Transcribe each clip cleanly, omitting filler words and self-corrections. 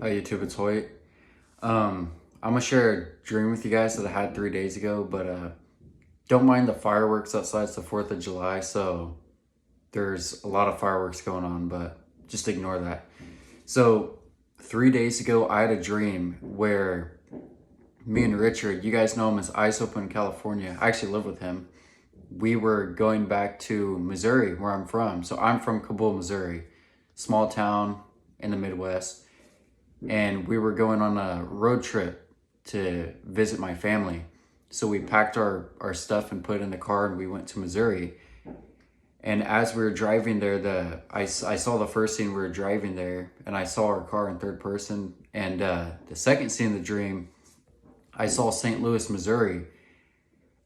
Hi YouTube, it's Hoyt. I'm gonna share a dream with you guys that I had 3 days ago, but don't mind the fireworks outside. It's the 4th of July, so there's a lot of fireworks going on, but just ignore that. So 3 days ago, I had a dream where me and Richard, you guys know him as Ice Open California. I actually live with him. We were going back to Missouri, where I'm from. So I'm from Kabul, Missouri, small town in the Midwest. And we were going on a road trip to visit my family. So we packed our stuff and put it in the car and we went to Missouri. And as we were driving there, I saw the first scene. We were driving there and I saw our car in third person. And the second scene of the dream, I saw St. Louis, Missouri.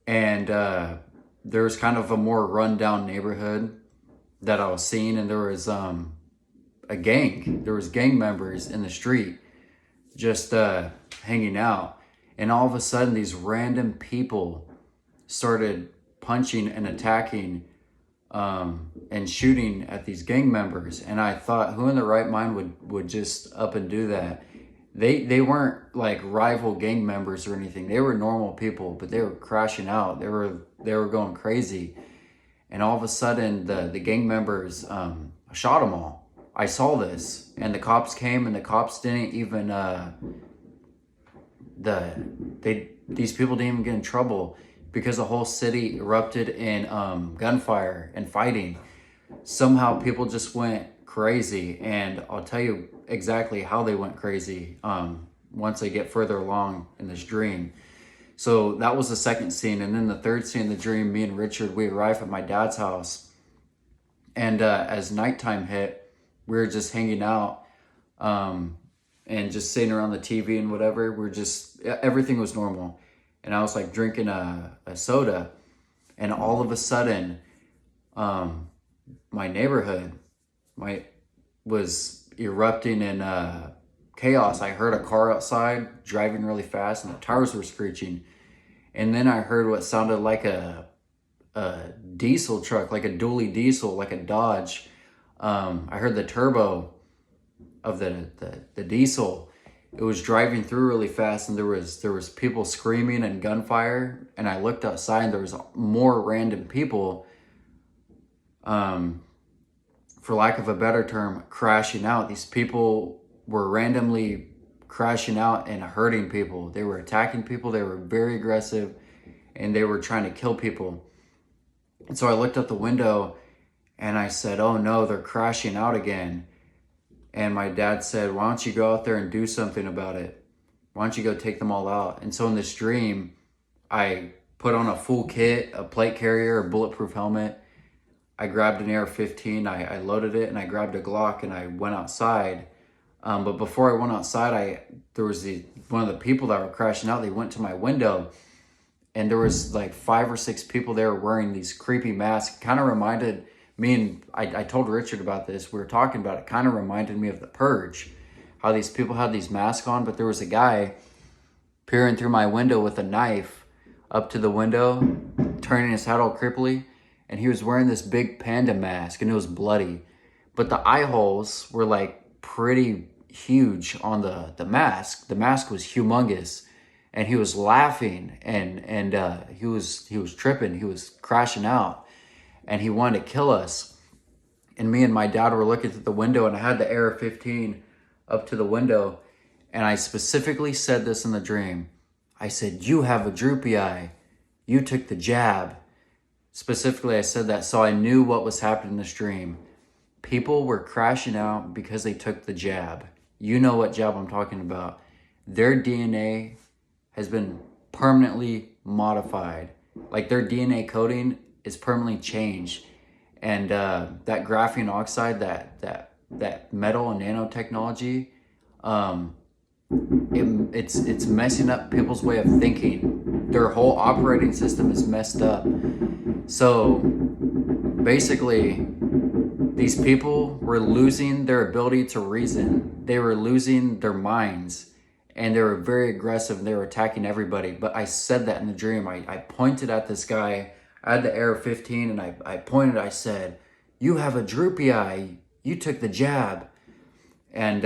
And there was kind of a more rundown neighborhood that I was seeing, and there was a gang. There was gang members in the street just hanging out. And all of a sudden, these random people started punching and attacking and shooting at these gang members. And I thought, who in their right mind would just up and do that? They weren't like rival gang members or anything. They were normal people, but they were crashing out. They were going crazy. And all of a sudden, the gang members shot them all. I saw this, and the cops came, and the cops didn't even these people didn't even get in trouble because the whole city erupted in gunfire and fighting. Somehow people just went crazy, and I'll tell you exactly how they went crazy once I get further along in this dream. So that was the second scene, and then the third scene in the dream, me and Richard, we arrived at my dad's house, and as nighttime hit, we were just hanging out and just sitting around the TV and whatever. Everything was normal. And I was like drinking a soda, and all of a sudden, my neighborhood was erupting in chaos. I heard a car outside driving really fast, and the tires were screeching. And then I heard what sounded like a diesel truck, like a dually diesel, like a Dodge. I heard the turbo of the diesel. It was driving through really fast, and there was people screaming and gunfire. And I looked outside, and there was more random people, for lack of a better term, crashing out. These people were randomly crashing out and hurting people. They were attacking people. They were very aggressive, and they were trying to kill people. And so I looked out the window, and I said, oh no, they're crashing out again. And my dad said, why don't you go out there and do something about it? Why don't you go take them all out? And so in this dream, I put on a full kit, a plate carrier, a bulletproof helmet. I grabbed an AR-15, I loaded it, and I grabbed a Glock, and I went outside. But before I went outside, there was one of the people that were crashing out. They went to my window, and there was like 5 or 6 people there wearing these creepy masks. Kind of reminded me, and I told Richard about this. We were talking about it. Kind of reminded me of The Purge, how these people had these masks on, but there was a guy peering through my window with a knife up to the window, turning his head all creepily, and he was wearing this big panda mask, and it was bloody. But the eye holes were like pretty huge on the mask. The mask was humongous, and he was laughing, and he was tripping. He was crashing out. And he wanted to kill us. And me and my dad were looking through the window, and I had the AR-15 up to the window. And I specifically said this in the dream. I said, you have a droopy eye. You took the jab. Specifically, I said that so I knew what was happening in this dream. People were crashing out because they took the jab. You know what jab I'm talking about. Their DNA has been permanently modified. Like their DNA coding is permanently changed, and that graphene oxide, that metal and nanotechnology, it's messing up people's way of thinking. Their whole operating system is messed up. So basically, these people were losing their ability to reason. They were losing their minds, and they were very aggressive, and they were attacking everybody. But I said that in the dream. I pointed at this guy. I had the AR-15, and I pointed, I said, you have a droopy eye. You took the jab. And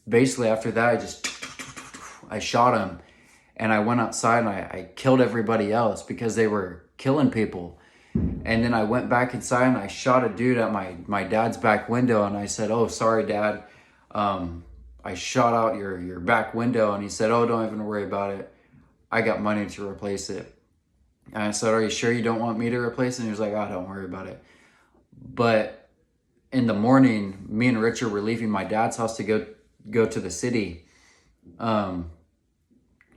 basically after that, I shot him, and I went outside and I killed everybody else because they were killing people. And then I went back inside and I shot a dude at my dad's back window, and I said, "Oh, sorry, Dad. I shot out your back window." And he said, "Oh, don't even worry about it. I got money to replace it." And I said, "Are you sure you don't want me to replace it?" And he was like, "Oh, don't worry about it." But in the morning, me and Richard were leaving my dad's house to go to the city, to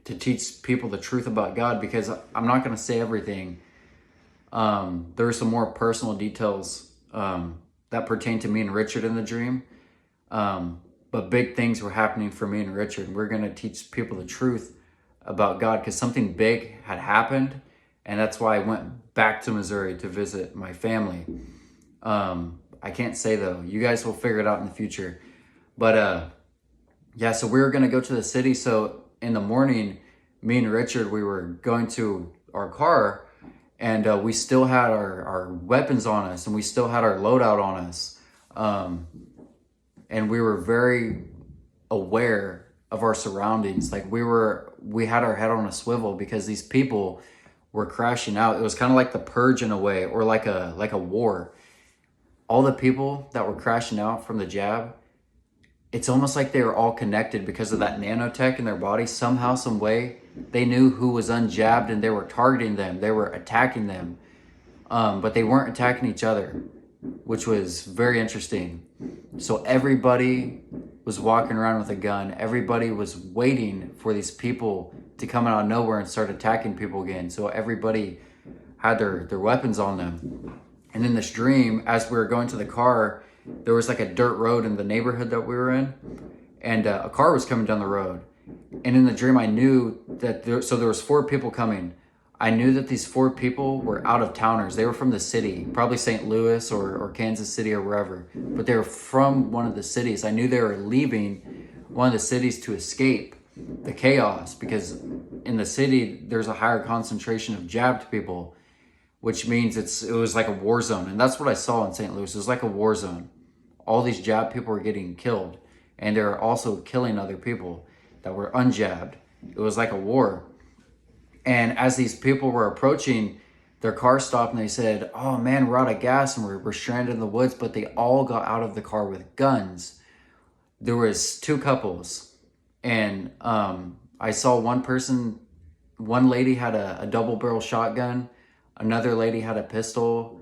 teach people the truth about God, because I'm not going to say everything. There are some more personal details that pertain to me and Richard in the dream. But big things were happening for me and Richard. We're going to teach people the truth about God because something big had happened. And that's why I went back to Missouri to visit my family. I can't say though. You guys will figure it out in the future. But yeah, so we were going to go to the city. So in the morning, me and Richard, we were going to our car, and we still had our weapons on us, and we still had our loadout on us. And we were very aware of our surroundings. Like we had our head on a swivel because these people were crashing out. It was kind of like the purge in a way, or like a war. All the people that were crashing out from the jab, it's almost like they were all connected because of that nanotech in their body. Somehow, some way, they knew who was unjabbed and they were targeting them. They were attacking them. But they weren't attacking each other, which was very interesting. So everybody was walking around with a gun. Everybody was waiting for these people to come out of nowhere and start attacking people again. So everybody had their weapons on them. And in this dream, as we were going to the car, there was like a dirt road in the neighborhood that we were in, and a car was coming down the road. And in the dream, I knew that there was 4 people coming. I knew that these 4 people were out of towners. They were from the city, probably St. Louis or Kansas City or wherever, but they were from one of the cities. I knew they were leaving one of the cities to escape the chaos, because in the city, there's a higher concentration of jabbed people, which means it was like a war zone. And that's what I saw in St. Louis. It was like a war zone. All these jabbed people were getting killed, and they were also killing other people that were unjabbed. It was like a war. And as these people were approaching, their car stopped and they said, "Oh man, we're out of gas and we're stranded in the woods." But they all got out of the car with guns. There was 2 couples, and I saw one lady had a double barrel shotgun, another lady had a pistol,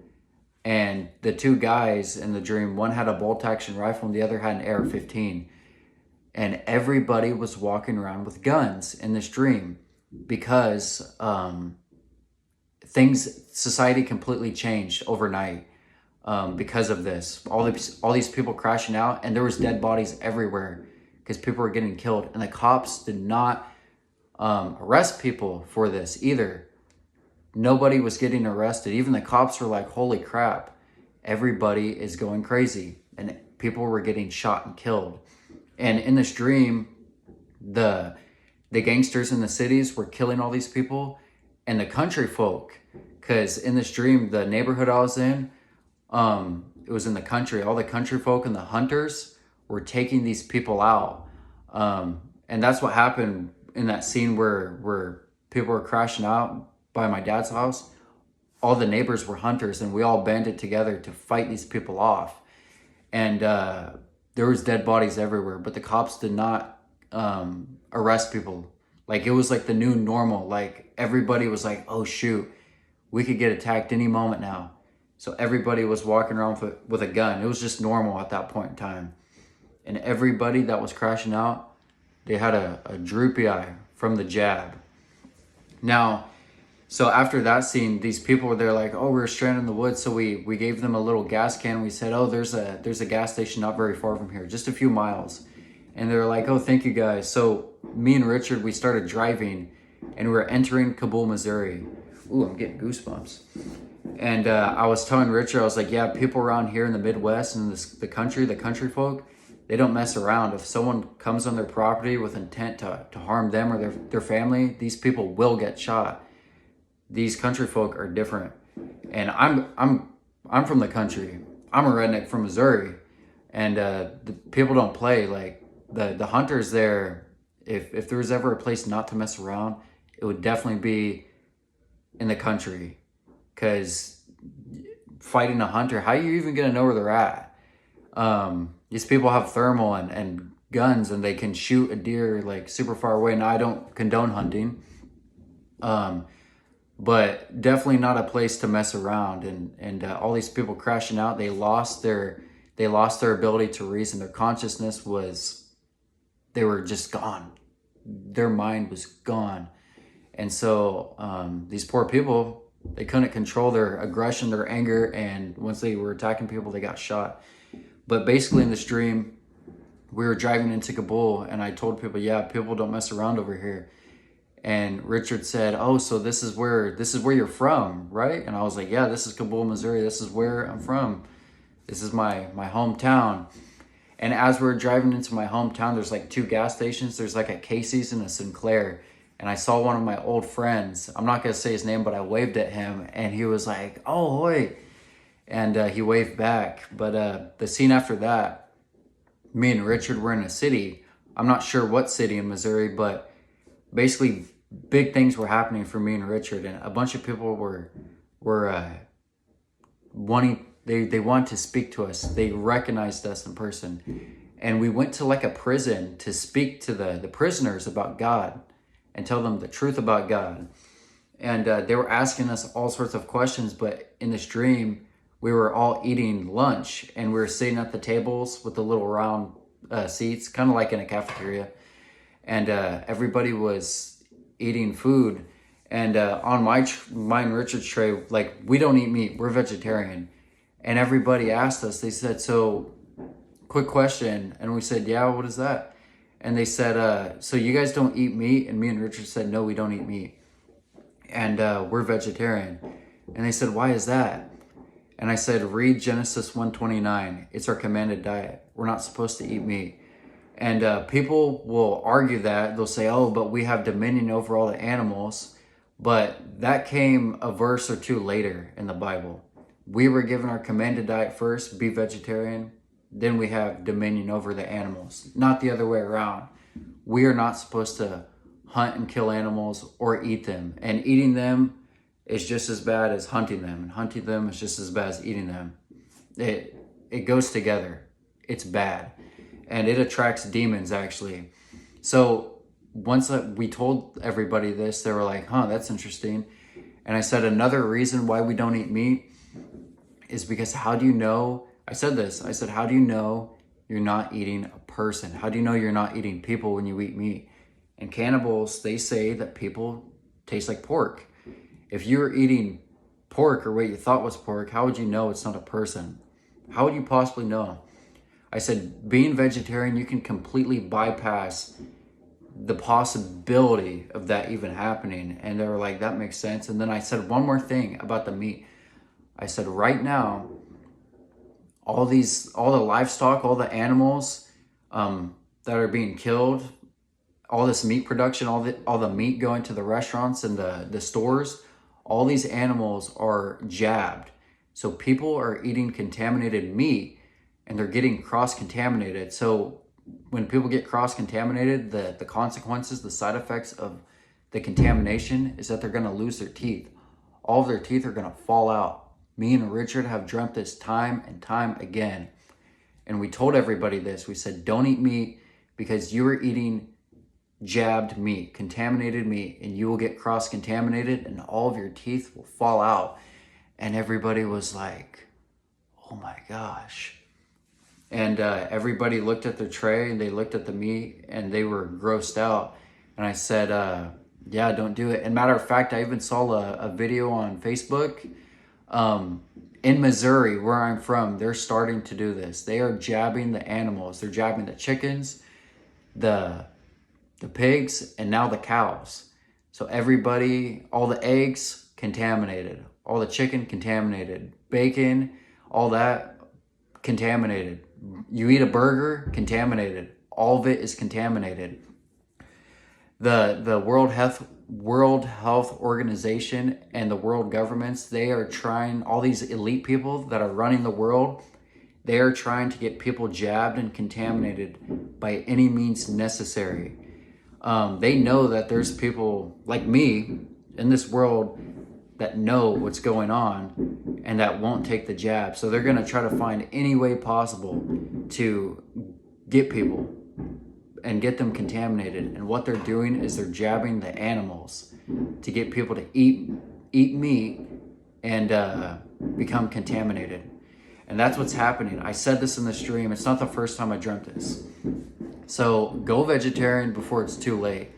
and the 2 guys in the dream, one had a bolt action rifle and the other had an AR-15. And everybody was walking around with guns in this dream because society completely changed overnight because of this. All these people crashing out, and there was dead bodies everywhere because people were getting killed. And the cops did not arrest people for this either. Nobody was getting arrested. Even the cops were like, "Holy crap, everybody is going crazy." And people were getting shot and killed. And in this dream, the gangsters in the cities were killing all these people, and the country folk, because in this dream, the neighborhood I was in, it was in the country. All the country folk and the hunters were taking these people out. And that's what happened in that scene where people were crashing out by my dad's house. All the neighbors were hunters, and we all banded together to fight these people off. And there was dead bodies everywhere, but the cops did not arrest people. Like, it was like the new normal. Like, everybody was like, "Oh shoot, we could get attacked any moment now." So everybody was walking around with a gun. It was just normal at that point in time. And everybody that was crashing out, they had a droopy eye from the jab. Now, so after that scene, these people were there like, "Oh, we were stranded in the woods." So we gave them a little gas can. We said, "Oh, there's a gas station not very far from here, just a few miles." And they were like, "Oh, thank you guys." So me and Richard, we started driving, and we were entering Kabul, Missouri. Ooh, I'm getting goosebumps. And I was telling Richard, I was like, "Yeah, people around here in the Midwest and the country folk, they don't mess around. If someone comes on their property with intent to harm them or their family, these people will get shot. These country folk are different." And I'm from the country. I'm a redneck from Missouri, and the people don't play. Like, the hunters there, if there was ever a place not to mess around, it would definitely be in the country. Because fighting a hunter, how are you even gonna know where they're at? These people have thermal and guns, and they can shoot a deer like super far away. Now, I don't condone hunting, but definitely not a place to mess around. And all these people crashing out, they lost their ability to reason. Their consciousness was, they were just gone. Their mind was gone. And so these poor people, they couldn't control their aggression, their anger, and once they were attacking people, they got shot. But basically in this dream, we were driving into Kabul, and I told people, yeah, people don't mess around over here. And Richard said, oh, so this is where you're from, right? And I was like, yeah, this is Kabul, Missouri. This is where I'm from. This is my hometown. And as we were driving into my hometown, there's like 2 gas stations. There's like a Casey's and a Sinclair. And I saw one of my old friends. I'm not going to say his name, but I waved at him. And he was like, oh, hoi. And he waved back. But the scene after that, me and Richard were in a city. I'm not sure what city in Missouri, but basically big things were happening for me and Richard. And a bunch of people were wanting, they wanted to speak to us. They recognized us in person. And we went to like a prison to speak to the prisoners about God and tell them the truth about God. And they were asking us all sorts of questions, but in this dream, we were all eating lunch, and we were sitting at the tables with the little round seats, kind of like in a cafeteria. And everybody was eating food. And on mine and Richard's tray, like, we don't eat meat, we're vegetarian. And everybody asked us, they said, so quick question. And we said, yeah, what is that? And they said, so you guys don't eat meat? And me and Richard said, no, we don't eat meat. And we're vegetarian. And they said, why is that? And I said, read Genesis 1:29. It's our commanded diet. We're not supposed to eat meat. And people will argue that. They'll say, oh, but we have dominion over all the animals. But that came a verse or 2 later in the Bible. We were given our commanded diet first, be vegetarian. Then we have dominion over the animals, not the other way around. We are not supposed to hunt and kill animals or eat them. And eating them is just as bad as hunting them. And hunting them is just as bad as eating them. It goes together. It's bad. And it attracts demons, actually. So once we told everybody this, they were like, huh, that's interesting. And I said, another reason why we don't eat meat is because how do you know, I said this, I said, how do you know you're not eating a person? How do you know you're not eating people when you eat meat? And cannibals, they say that people taste like pork. If you were eating pork or what you thought was pork, how would you know it's not a person? How would you possibly know? I said, being vegetarian, you can completely bypass the possibility of that even happening. And they were like, that makes sense. And then I said one more thing about the meat. I said, right now, all the livestock, all the animals that are being killed, all this meat production, all the meat going to the restaurants and the stores, all these animals are jabbed. So people are eating contaminated meat, and they're getting cross-contaminated. So when people get cross-contaminated, the consequences, the side effects of the contamination is that they're going to lose their teeth. All of their teeth are going to fall out. Me and Richard have dreamt this time and time again. And we told everybody this. We said, don't eat meat because you are eating jabbed meat, contaminated meat, and you will get cross-contaminated and all of your teeth will fall out. And everybody was like, oh my gosh. And everybody looked at their tray and they looked at the meat and they were grossed out. And I said, yeah, don't do it. And matter of fact, I even saw a video on Facebook. In Missouri, where I'm from, they're starting to do this. They are jabbing the animals. They're jabbing the chickens, the pigs, and now the cows. So everybody, all the eggs, contaminated. All the chicken, contaminated. Bacon, all that, contaminated. You eat a burger, contaminated. All of it is contaminated. The World Health Organization and the world governments, they are trying, all these elite people that are running the world, They are trying to get people jabbed and contaminated by any means necessary. They know that there's people like me in this world that know what's going on and that won't take the jab. So they're going to try to find any way possible to get people and get them contaminated. And what they're doing is they're jabbing the animals to get people to eat meat and become contaminated. And that's what's happening. I said this in the stream. It's not the first time I dreamt this. So go vegetarian before it's too late,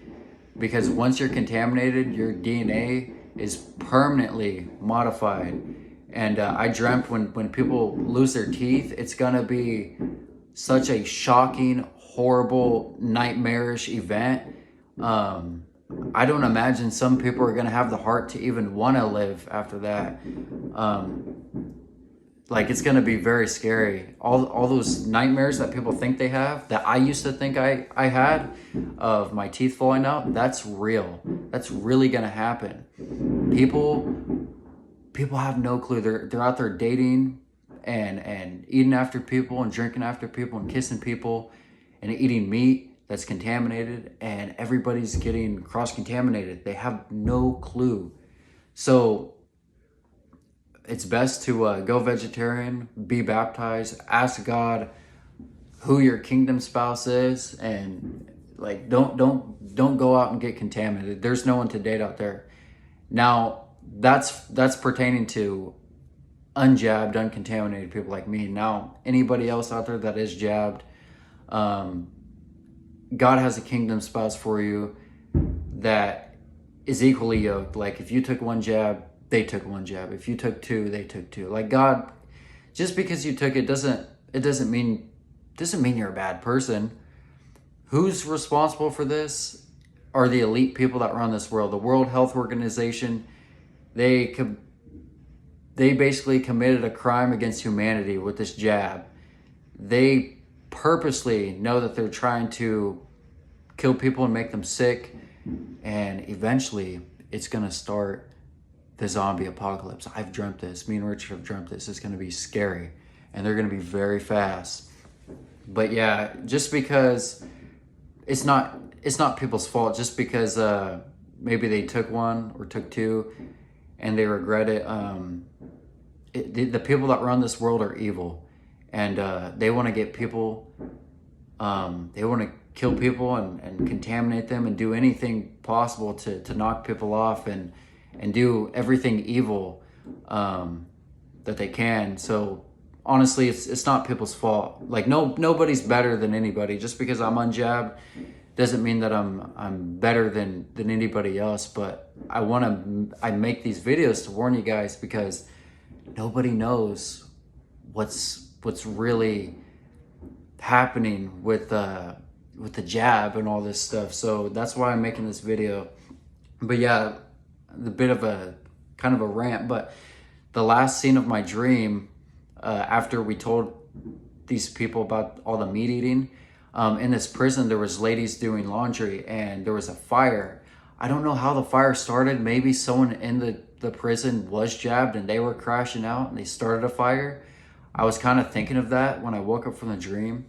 because once you're contaminated, your DNA is permanently modified. And I dreamt when people lose their teeth, it's gonna be such a shocking, horrible, nightmarish event. I don't imagine some people are gonna have the heart to even wanna live after that. Like, it's gonna be very scary. All those nightmares that people think they have, that I used to think I had, of my teeth falling out, that's real. That's really gonna happen. People have no clue. They're out there dating and eating after people and drinking after people and kissing people and eating meat that's contaminated, and everybody's getting cross-contaminated. They have no clue. So it's best to go vegetarian, be baptized, ask God who your kingdom spouse is, and like don't go out and get contaminated. There's no one to date out there. Now that's pertaining to unjabbed, uncontaminated people like me. Now anybody else out there that is jabbed, God has a kingdom spouse for you that is equally yoked. Like, if you took one jab, they took one jab. If you took two, they took two. Like, God, just because you took it doesn't mean you're a bad person. Who's responsible for this are the elite people that run this world. The World Health Organization, they basically committed a crime against humanity with this jab. They purposely know that they're trying to kill people and make them sick, and eventually it's going to start the zombie apocalypse. I've dreamt this. Me and Richard have dreamt this. It's going to be scary, and they're going to be very fast. But yeah, just because it's not people's fault, just because maybe they took one or took two and they regret it. The people that run this world are evil, and they want to get people, they want to kill people and contaminate them and do anything possible to knock people off and do everything evil that they can. So honestly, it's not people's fault. Like, nobody's better than anybody. Just because I'm unjabbed doesn't mean that I'm better than anybody else. But I make these videos to warn you guys, because nobody knows what's really happening with the jab and all this stuff. So that's why I'm making this video. But yeah, a bit of a kind of a rant, but the last scene of my dream, after we told these people about all the meat eating, in this prison there was ladies doing laundry, and there was a fire. I don't know how the fire started. Maybe someone in the prison was jabbed and they were crashing out and they started a fire. I was kind of thinking of that when I woke up from the dream.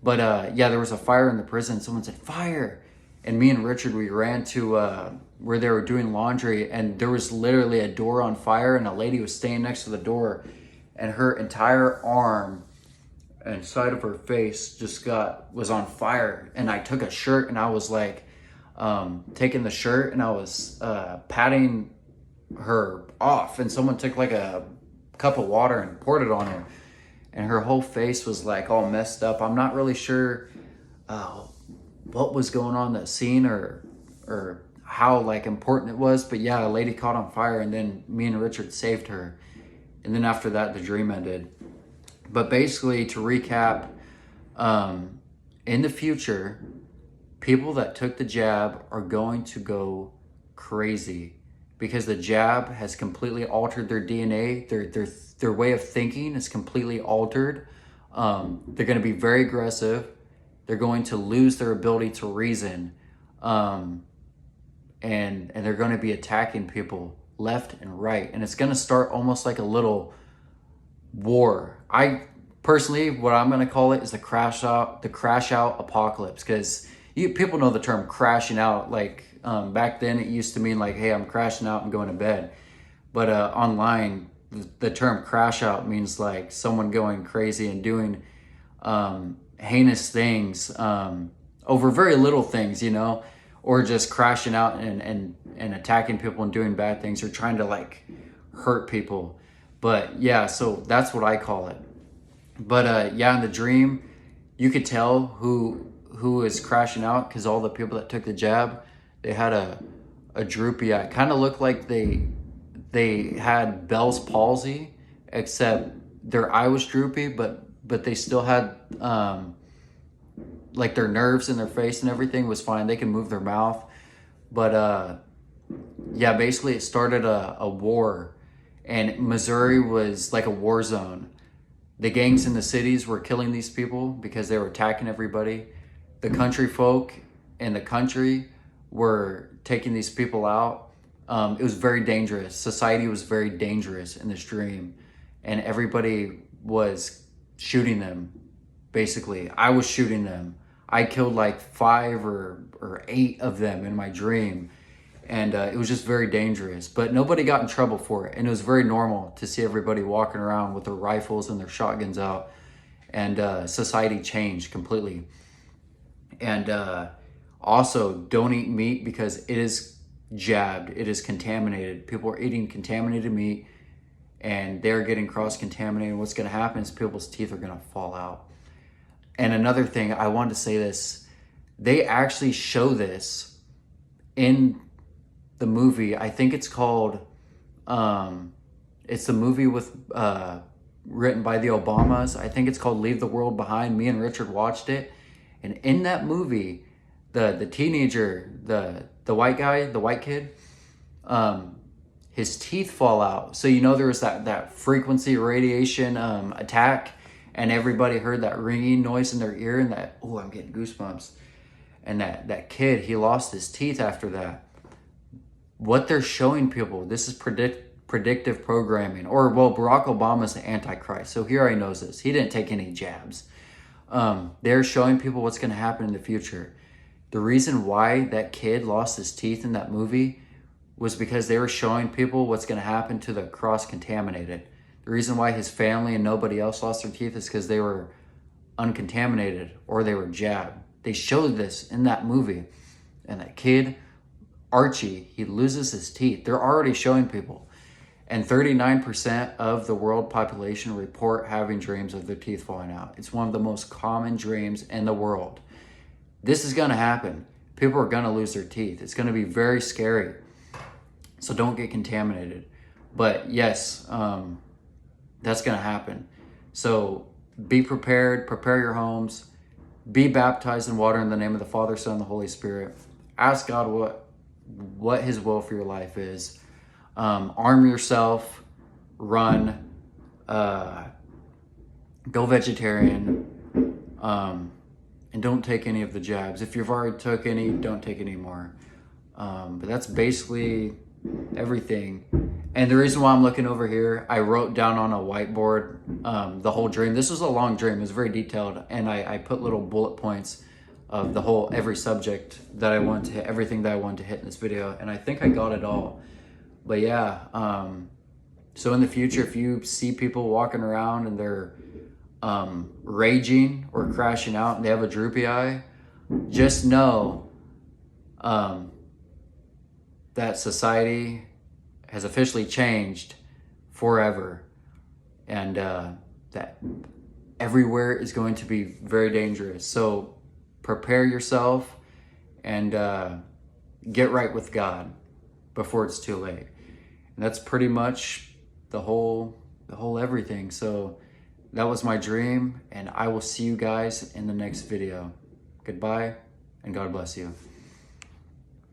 But yeah, there was a fire in the prison. Someone said, "Fire!" And me and Richard, we ran to where they were doing laundry, and there was literally a door on fire, and a lady was standing next to the door, and her entire arm and side of her face was on fire. And I took a shirt, and I was like taking the shirt, and I was patting her off, and someone took like a cup of water and poured it on her, and her whole face was like all messed up. I'm not really sure what was going on in that scene or how like important it was, but yeah, a lady caught on fire, and then me and Richard saved her, and then after that the dream ended. But basically, to recap, in the future, people that took the jab are going to go crazy, because the jab has completely altered their DNA. Their way of thinking is completely altered. They're going to be very aggressive. They're going to lose their ability to reason, and they're going to be attacking people left and right. And it's going to start almost like a little war. personally, what I'm going to call it is the crash out apocalypse, because people know the term crashing out. Like back then it used to mean like, hey, I'm crashing out and going to bed. But online, the term crash out means like someone going crazy and doing heinous things over very little things, you know, or just crashing out and attacking people and doing bad things, or trying to like hurt people. But yeah, so that's what I call it. But yeah, in the dream, you could tell who is crashing out, because all the people that took the jab, they had a droopy eye. Kind of looked like they had Bell's palsy, except their eye was droopy, but they still had like their nerves in their face and everything was fine. They can move their mouth. But yeah, basically it started a war, and Missouri was like a war zone. The gangs in the cities were killing these people because they were attacking everybody. The country folk in the country were taking these people out. It was very dangerous. Society was very dangerous in this dream, and everybody was shooting them. Basically, I was shooting them. I killed like 5 or 8 of them in my dream, and it was just very dangerous. But nobody got in trouble for it, and it was very normal to see everybody walking around with their rifles and their shotguns out, and society changed completely. And also, don't eat meat because it is jabbed, it is contaminated. People are eating contaminated meat, and they're getting cross-contaminated. What's going to happen is people's teeth are going to fall out. And another thing, I wanted to say this, they actually show this in the movie. I think it's called, it's the movie with, written by the Obamas. I think it's called Leave the World Behind. Me and Richard watched it. And in that movie, the teenager, the white guy, the white kid, his teeth fall out. So, you know, there was that frequency radiation attack, and everybody heard that ringing noise in their ear, and that, oh, I'm getting goosebumps. And that kid, he lost his teeth after that. What they're showing people, this is predictive programming. Or, well, Barack Obama's the Antichrist. So here he knows this. He didn't take any jabs. They're showing people what's going to happen in the future. The reason why that kid lost his teeth in that movie was because they were showing people what's going to happen to the cross-contaminated. The reason why his family and nobody else lost their teeth is because they were uncontaminated or they were jabbed. They showed this in that movie. And that kid, Archie, he loses his teeth. They're already showing people. And 39% of the world population report having dreams of their teeth falling out. It's one of the most common dreams in the world. This is going to happen. People are going to lose their teeth. It's going to be very scary. So don't get contaminated. But yes, that's going to happen. So be prepared. Prepare your homes. Be baptized in water in the name of the Father, Son, and the Holy Spirit. Ask God what His will for your life is. Arm yourself. Run. Go vegetarian. And don't take any of the jabs. If you've already took any, don't take any more. But that's basically everything. And the reason why I'm looking over here, I wrote down on a whiteboard the whole dream. This was a long dream. It was very detailed. And I put little bullet points of every subject that I wanted to hit, everything that I wanted to hit in this video. And I think I got it all. But yeah, so in the future, if you see people walking around and they're raging or crashing out and they have a droopy eye, just know that society has officially changed forever, and that everywhere is going to be very dangerous. So prepare yourself and get right with God before it's too late. And that's pretty much the whole everything. So that was my dream, and I will see you guys in the next video. Goodbye, and God bless you.